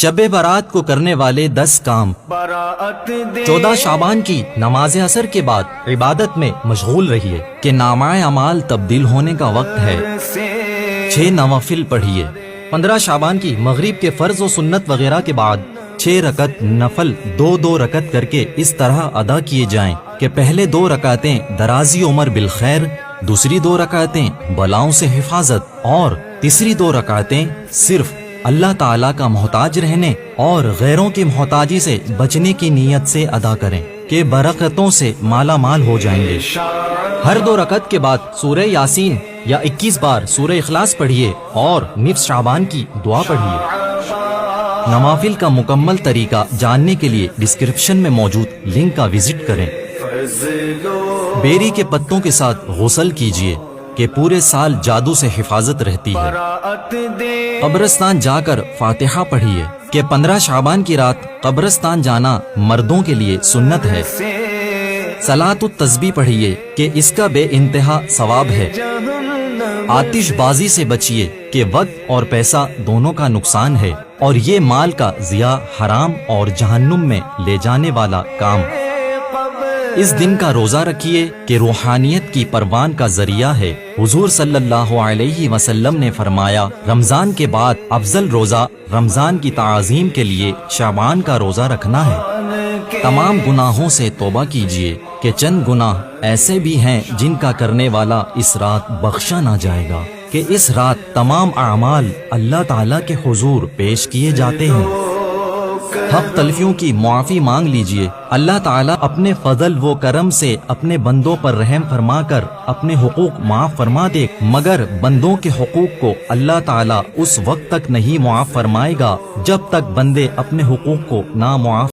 شب برات کو کرنے والے 10 کام۔ 14 شعبان کی نماز عصر کے بعد عبادت میں مشغول رہیے کہ نامہ اعمال تبدیل ہونے کا وقت ہے۔ 6 نوافل پڑھیے۔ 15 شعبان کی مغرب کے فرض و سنت وغیرہ کے بعد 6 رکعت نفل 2 رکعت کر کے اس طرح ادا کیے جائیں کہ پہلے 2 رکعتیں درازی عمر بالخیر، دوسری 2 رکعتیں بلاؤں سے حفاظت اور تیسری 2 رکعتیں صرف اللہ تعالیٰ کا محتاج رہنے اور غیروں کی محتاجی سے بچنے کی نیت سے ادا کریں کہ برکتوں سے مالا مال ہو جائیں گے۔ ہر 2 رکعت کے بعد سورہ یاسین یا 21 بار سورہ اخلاص پڑھیے اور نصف شعبان کی دعا پڑھیے۔ نوافل کا مکمل طریقہ جاننے کے لیے ڈسکرپشن میں موجود لنک کا وزٹ کریں۔ بیری کے پتوں کے ساتھ غسل کیجیے کہ پورے سال جادو سے حفاظت رہتی ہے۔ قبرستان جا کر فاتحہ پڑھیے کہ 15 شعبان کی رات قبرستان جانا مردوں کے لیے سنت ہے۔ صلاۃ التسبیح پڑھیے کہ اس کا بے انتہا ثواب ہے۔ آتش بازی سے بچیے کہ وقت اور پیسہ دونوں کا نقصان ہے اور یہ مال کا ضیاع حرام اور جہنم میں لے جانے والا کام۔ اس دن کا روزہ رکھیے کہ روحانیت کی پروان کا ذریعہ ہے۔ حضور صلی اللہ علیہ وسلم نے فرمایا، رمضان کے بعد افضل روزہ رمضان کی تعظیم کے لیے شعبان کا روزہ رکھنا ہے۔ تمام گناہوں سے توبہ کیجیے کہ چند گناہ ایسے بھی ہیں جن کا کرنے والا اس رات بخشا نہ جائے گا کہ اس رات تمام اعمال اللہ تعالیٰ کے حضور پیش کیے جاتے ہیں۔ حق تلفیوں کی معافی مانگ لیجئے۔ اللہ تعالیٰ اپنے فضل و کرم سے اپنے بندوں پر رحم فرما کر اپنے حقوق معاف فرما دے، مگر بندوں کے حقوق کو اللہ تعالیٰ اس وقت تک نہیں معاف فرمائے گا جب تک بندے اپنے حقوق کو نہ معاف